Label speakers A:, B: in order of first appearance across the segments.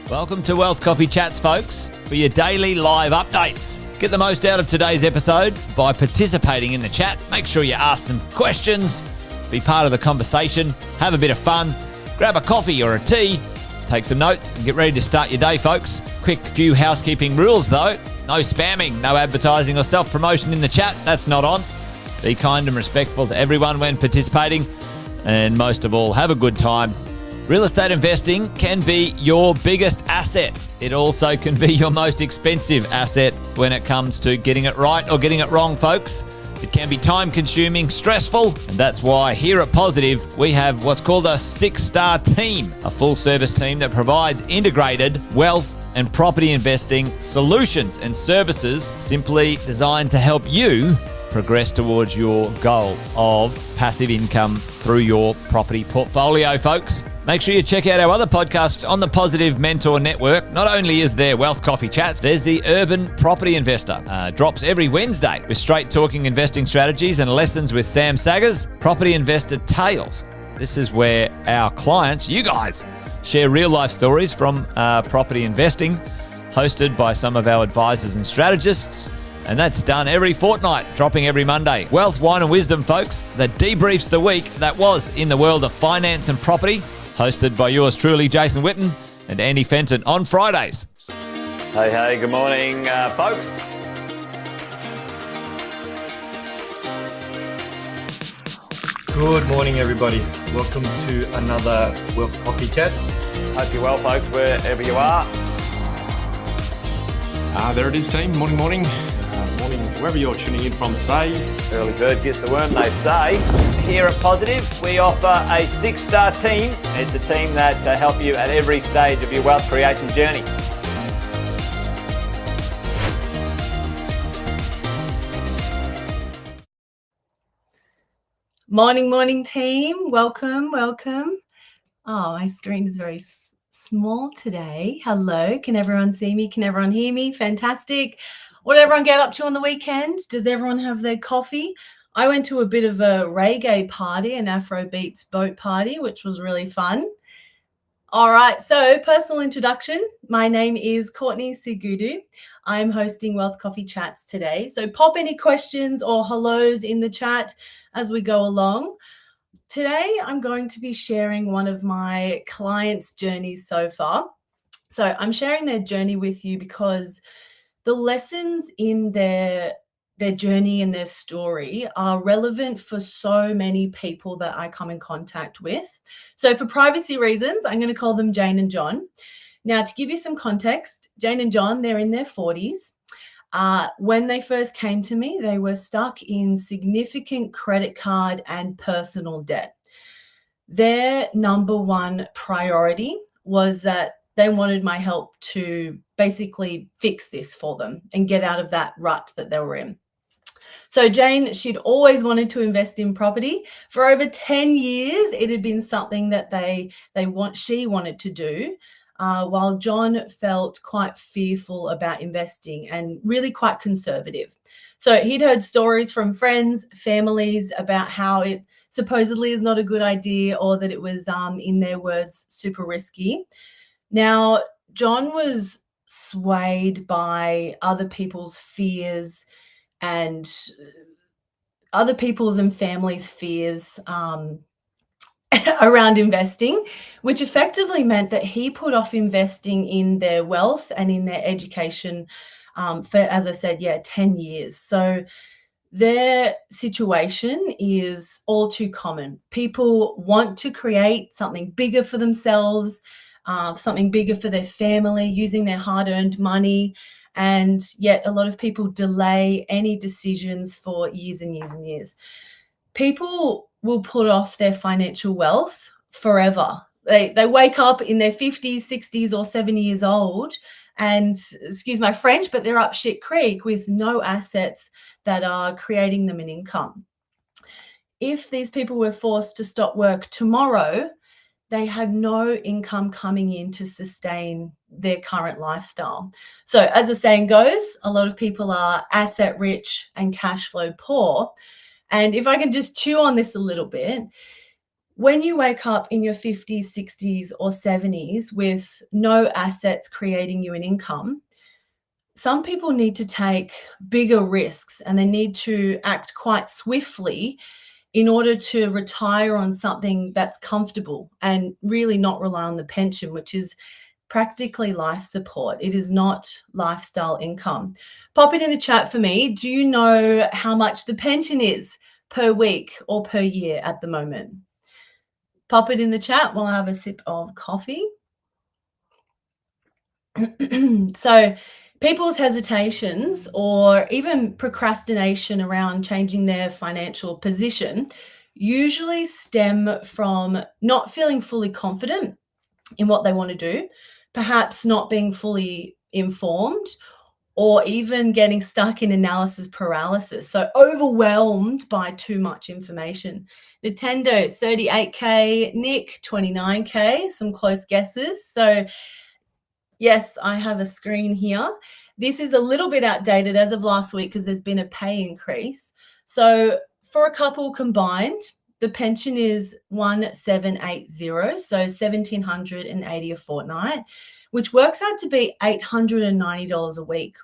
A: Welcome to Wealth Coffee Chats, folks, for your daily live updates. Get the most out of today's episode by participating in the chat. Make sure you ask some questions, be part of the conversation, have a bit of fun, grab a coffee or a tea, take some notes, and get ready to start your day, folks. Quick few housekeeping rules, though. No spamming, no advertising or self-promotion in the chat. That's not on. Be kind and respectful to everyone when participating. And most of all, have a good time. Real estate investing can be your biggest asset. It also can be your most expensive asset when it comes to getting it right or getting it wrong, folks. It can be time-consuming, stressful, and that's why here at Positive, we have what's called a 6-star team, a full-service team that provides integrated wealth and property investing solutions and services simply designed to help you progress towards your goal of passive income through your property portfolio, folks. Make sure you check out our other podcasts on the Positive Mentor Network. Not only is there Wealth Coffee Chats, there's the Urban Property Investor. Drops every Wednesday with straight talking investing strategies and lessons with Sam Saggers. Property Investor Tales. This is where our clients, you guys, share real life stories from property investing, hosted by some of our advisors and strategists. And that's done every fortnight, dropping every Monday. Wealth, Wine and Wisdom, folks, that debriefs the week that was in the world of finance and property, hosted by yours truly, Jason Witten and Andy Fenton on Fridays. Hey, good morning, folks.
B: Good morning, everybody. Welcome to another Wealth Coffee Chat.
A: Hope you're well, folks, wherever you are.
C: There it is, team. Morning. Morning, wherever you're tuning in from today.
A: Early bird gets the worm, they say. Here at Positive, we offer a 6-star team. It's a team that help you at every stage of your wealth creation journey.
D: Morning, team. Welcome. Oh, my screen is very small today. Hello. Can everyone see me? Can everyone hear me? Fantastic. What did everyone get up to on the weekend? Does everyone have their coffee? I went to a bit of a reggae party, an Afrobeats boat party, which was really fun. All right, so personal introduction. My name is Courtney Sigudu. I'm hosting Wealth Coffee Chats today. So pop any questions or hellos in the chat as we go along. Today, I'm going to be sharing one of my clients' journeys so far. So I'm sharing their journey with you because the lessons in their journey and their story are relevant for so many people that I come in contact with. So for privacy reasons, I'm going to call them Jane and John. Now, to give you some context, Jane and John, they're in their 40s. When they first came to me, they were stuck in significant credit card and personal debt. Their number one priority was that they wanted my help to basically fix this for them and get out of that rut that they were in. So Jane, she'd always wanted to invest in property. For over 10 years, it had been something that she wanted to do, while John felt quite fearful about investing and really quite conservative. So he'd heard stories from friends, families about how it supposedly is not a good idea, or that it was, in their words, super risky. Now, John was swayed by other people's fears and other people's and families' fears around investing, which effectively meant that he put off investing in their wealth and in their education for, as I said, 10 years. So their situation is all too common. People want to create something bigger for themselves, something bigger for their family, using their hard-earned money, and yet a lot of people delay any decisions for years and years and years. People will put off their financial wealth forever. They wake up in their 50s, 60s, or 70 years old, and, excuse my French, but they're up shit creek with no assets that are creating them an income. If these people were forced to stop work tomorrow, they had no income coming in to sustain their current lifestyle. So as the saying goes, a lot of people are asset rich and cash flow poor. And if I can just chew on this a little bit, When you wake up in your 50s, 60s, or 70s with no assets creating you an income, some people need to take bigger risks and they need to act quite swiftly in order to retire on something that's comfortable and really not rely on the pension, which is practically life support. It is not lifestyle income. Pop it in the chat for me. Do you know how much the pension is per week or per year at the moment? Pop it in the chat while I have a sip of coffee. So people's hesitations or even procrastination around changing their financial position usually stem from not feeling fully confident in what they want to do, perhaps not being fully informed, or even getting stuck in analysis paralysis. So overwhelmed by too much information. Nintendo, 38K, Nick, 29K, some close guesses. So yes, I have a screen here. This is a little bit outdated as of last week because there's been a pay increase. So for a couple combined, the pension is 1780, so 1780 a fortnight, which works out to be $890 a week.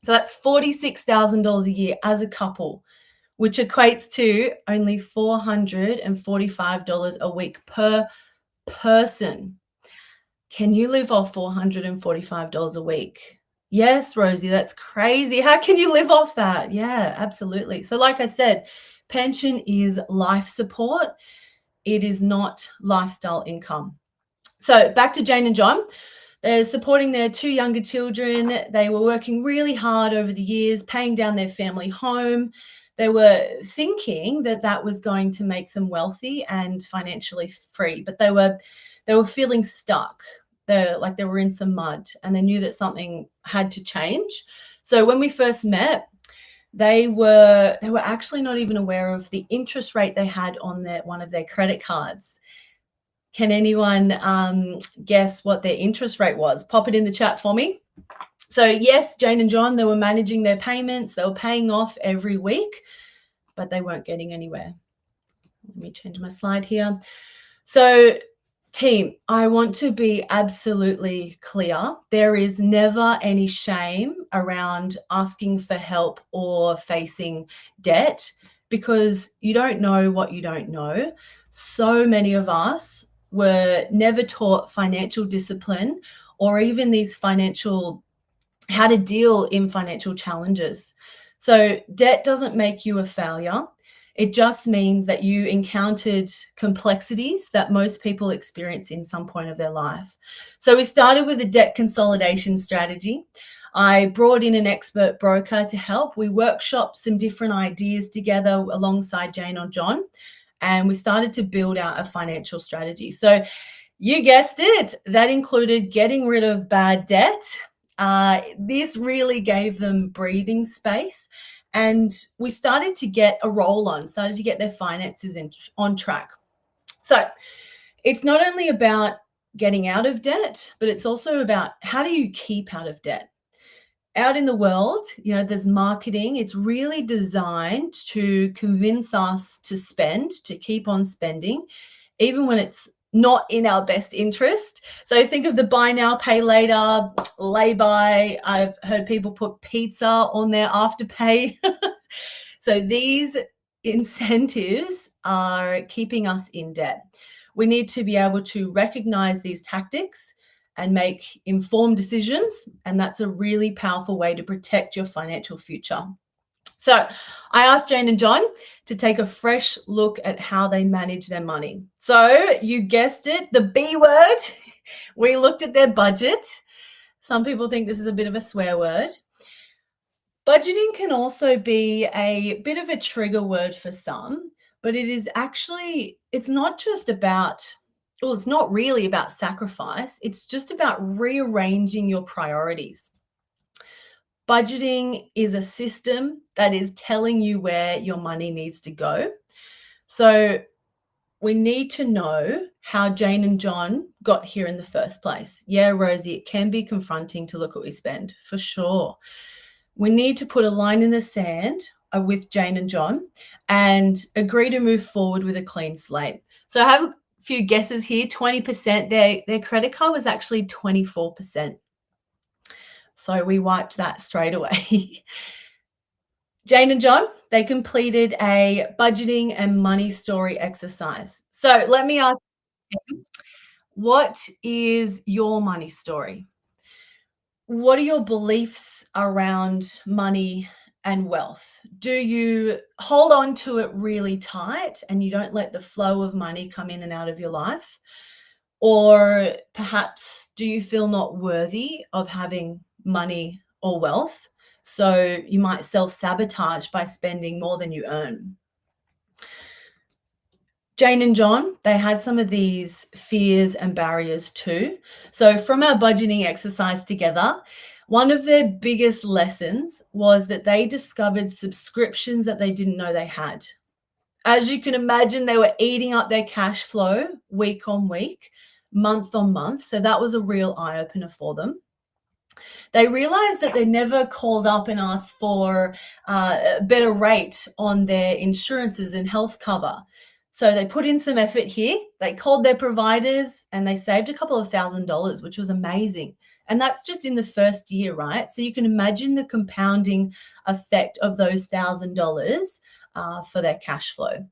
D: So that's $46,000 a year as a couple, which equates to only $445 a week per person. Can you live off $445 a week? Yes, Rosie, that's crazy. How can you live off that? Yeah, absolutely. So like I said, pension is life support. It is not lifestyle income. So back to Jane and John. They're supporting their two younger children. They were working really hard over the years, paying down their family home. They were thinking that that was going to make them wealthy and financially free, but they were feeling stuck. They were in some mud and they knew that something had to change. So when we first met, they were actually not even aware of the interest rate they had on one of their credit cards. Can anyone guess what their interest rate was? Pop it in the chat for me. So yes, Jane and John, they were managing their payments. They were paying off every week, but they weren't getting anywhere. Let me change my slide here. So team, I want to be absolutely clear. There is never any shame around asking for help or facing debt because you don't know what you don't know. So many of us were never taught financial discipline or even how to deal in financial challenges. So debt doesn't make you a failure. It just means that you encountered complexities that most people experience in some point of their life. So we started with a debt consolidation strategy. I brought in an expert broker to help. We workshopped some different ideas together alongside Jane or John, and we started to build out a financial strategy. So you guessed it, that included getting rid of bad debt. This really gave them breathing space. And we started to get a roll on, started to get their finances on track. So it's not only about getting out of debt, but it's also about how do you keep out of debt? Out in the world, there's marketing. It's really designed to convince us to spend, to keep on spending, even when it's not in our best interest. So think of the buy now, pay later, lay-by. I've heard people put pizza on their afterpay. So these incentives are keeping us in debt. We need to be able to recognize these tactics and make informed decisions. And that's a really powerful way to protect your financial future. So I asked Jane and John to take a fresh look at how they manage their money. So you guessed it, the B word. We looked at their budget. Some people think this is a bit of a swear word. Budgeting can also be a bit of a trigger word for some, but it's not really about sacrifice. It's just about rearranging your priorities. Budgeting is a system that is telling you where your money needs to go. So we need to know how Jane and John got here in the first place. Yeah, Rosie, it can be confronting to look what we spend, for sure. We need to put a line in the sand with Jane and John and agree to move forward with a clean slate. So I have a few guesses here. 20%, their credit card was actually 24%. So we wiped that straight away. Jane and John, they completed a budgeting and money story exercise. So let me ask you, what is your money story? What are your beliefs around money and wealth? Do you hold on to it really tight and you don't let the flow of money come in and out of your life? Or perhaps do you feel not worthy of having money or wealth? So you might self-sabotage by spending more than you earn. Jane and John, they had some of these fears and barriers too. So from our budgeting exercise together, one of their biggest lessons was that they discovered subscriptions that they didn't know they had. As you can imagine, they were eating up their cash flow week on week, month on month. So that was a real eye-opener for them. They realized that they never called up and asked for a better rate on their insurances and health cover. So they put in some effort here. They called their providers and they saved a couple of $1,000s, which was amazing. And that's just in the first year, right? So you can imagine the compounding effect of those $1,000 for their cash flow.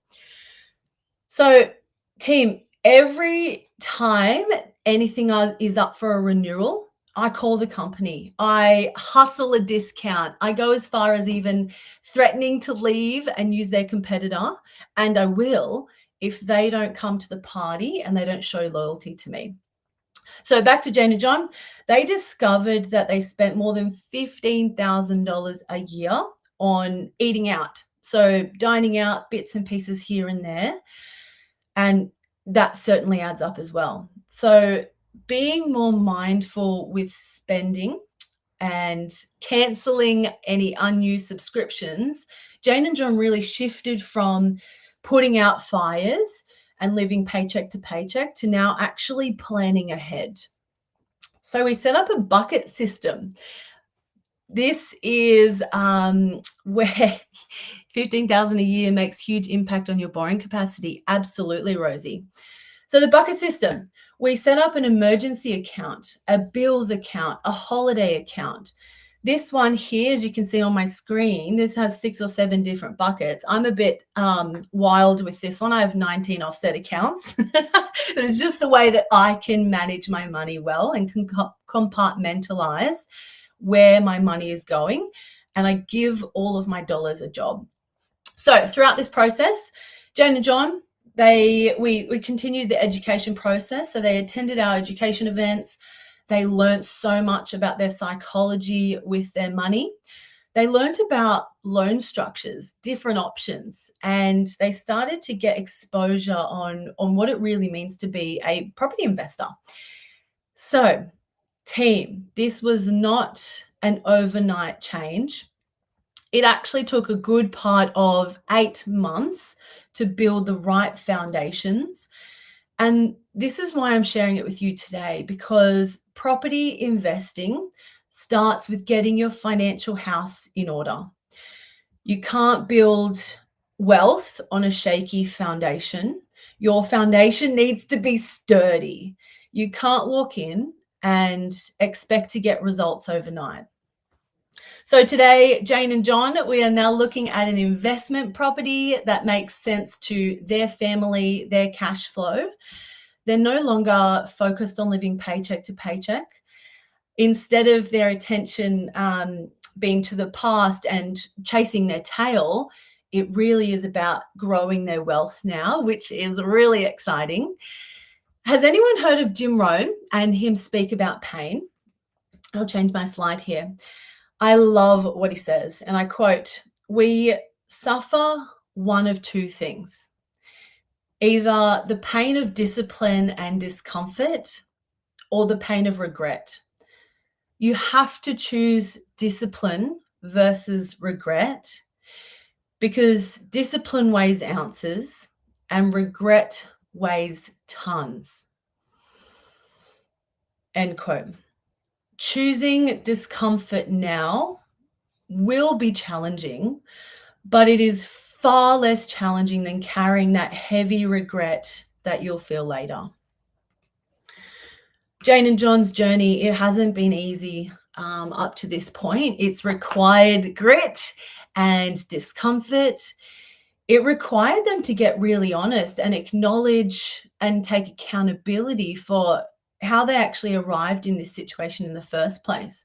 D: So team, every time anything is up for a renewal, I call the company. I hustle a discount. I go as far as even threatening to leave and use their competitor. And I will if they don't come to the party and they don't show loyalty to me. So back to Jane and John, they discovered that they spent more than $15,000 a year on eating out. So dining out, bits and pieces here and there. And that certainly adds up as well. So being more mindful with spending and canceling any unused subscriptions, Jane and John really shifted from putting out fires and living paycheck to paycheck to now actually planning ahead. So we set up a bucket system. This is where 15,000 a year makes huge impact on your borrowing capacity. Absolutely, Rosie. So the bucket system, we set up an emergency account, a bills account, a holiday account. This one here, as you can see on my screen, this has 6 or 7 different buckets. I'm a bit wild with this one. I have 19 offset accounts. It's just the way that I can manage my money well and can compartmentalize where my money is going. And I give all of my dollars a job. So throughout this process, Jane and John, we continued the education process. So they attended our education events. They learned so much about their psychology with their money. They learned about loan structures, different options, and they started to get exposure on what it really means to be a property investor. So, team, this was not an overnight change. It actually took a good part of 8 months to build the right foundations. And this is why I'm sharing it with you today, because property investing starts with getting your financial house in order. You can't build wealth on a shaky foundation. Your foundation needs to be sturdy. You can't walk in and expect to get results overnight. So today, Jane and John, we are now looking at an investment property that makes sense to their family, their cash flow. They're no longer focused on living paycheck to paycheck. Instead of their attention being to the past and chasing their tail, it really is about growing their wealth now, which is really exciting. Has anyone heard of Jim Rohn and him speak about pain? I'll change my slide here. I love what he says, and I quote, "We suffer one of 2 things. Either the pain of discipline and discomfort or the pain of regret. You have to choose discipline versus regret, because discipline weighs ounces and regret weighs tons." End quote. Choosing discomfort now will be challenging, but it is far less challenging than carrying that heavy regret that you'll feel later. Jane and John's journey, it hasn't been easy up to this point. It's required grit and discomfort. It required them to get really honest and acknowledge and take accountability for how they actually arrived in this situation in the first place.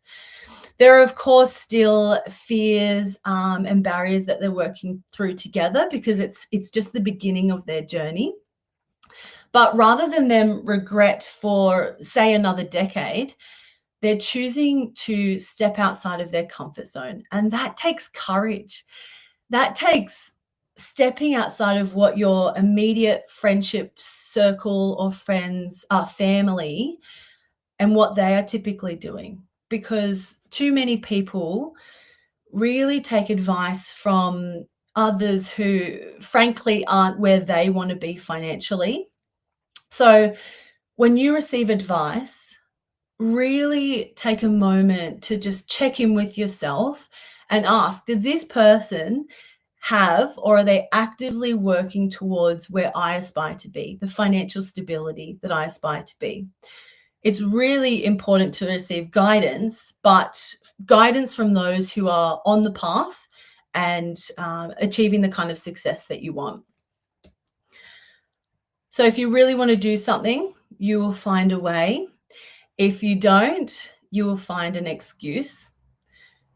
D: There are, of course, still fears and barriers that they're working through together because it's just the beginning of their journey. But rather than them regret for, say, another decade, they're choosing to step outside of their comfort zone. And that takes courage. That takes stepping outside of what your immediate friendship circle or friends are, family, and what they are typically doing. Because too many people really take advice from others who, frankly, aren't where they want to be financially. So when you receive advice, really take a moment to just check in with yourself and ask, does this person have, or are they actively working towards where I aspire to be, the financial stability that I aspire to be? It's really important to receive guidance, but guidance from those who are on the path and achieving the kind of success that you want. So if you really want to do something, you will find a way. If you don't, you will find an excuse.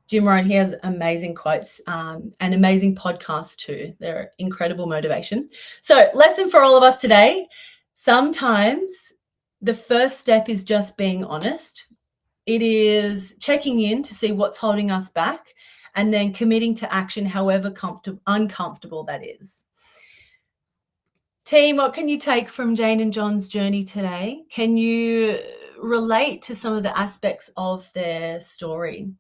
D: Jim Rohn, he has amazing quotes and amazing podcasts too. They're incredible motivation. So lesson for all of us today, sometimes the first step is just being honest. It is checking in to see what's holding us back and then committing to action, however uncomfortable that is. Team, what can you take from Jane and John's journey today? Can you relate to some of the aspects of their story?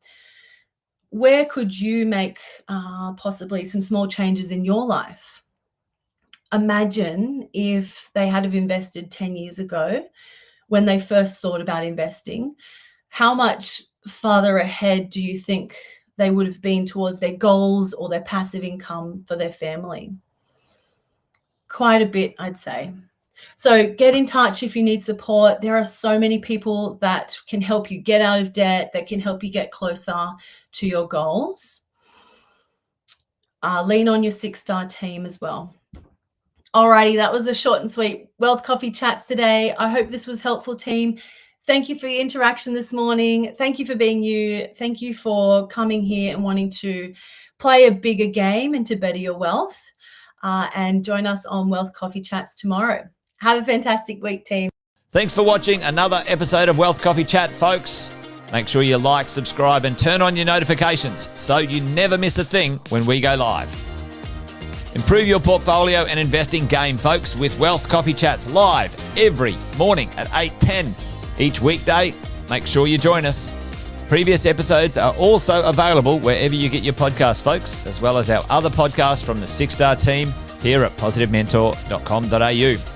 D: Where could you make possibly some small changes in your life? Imagine if they had have invested 10 years ago when they first thought about investing. How much farther ahead do you think they would have been towards their goals or their passive income for their family? Quite a bit, I'd say. So get in touch if you need support. There are so many people that can help you get out of debt, that can help you get closer to your goals. Lean on your 6-star team as well. Alrighty, that was a short and sweet Wealth Coffee Chats today. I hope this was helpful, team. Thank you for your interaction this morning. Thank you for being you. Thank you for coming here and wanting to play a bigger game and to better your wealth. And join us on Wealth Coffee Chats tomorrow. Have a fantastic week, team.
A: Thanks for watching another episode of Wealth Coffee Chat, folks. Make sure you like, subscribe, and turn on your notifications so you never miss a thing when we go live. Improve your portfolio and investing game, folks, with Wealth Coffee Chats live every morning at 8:10 each weekday. Make sure you join us. Previous episodes are also available wherever you get your podcasts, folks, as well as our other podcasts from the 6-star team here at positivementor.com.au.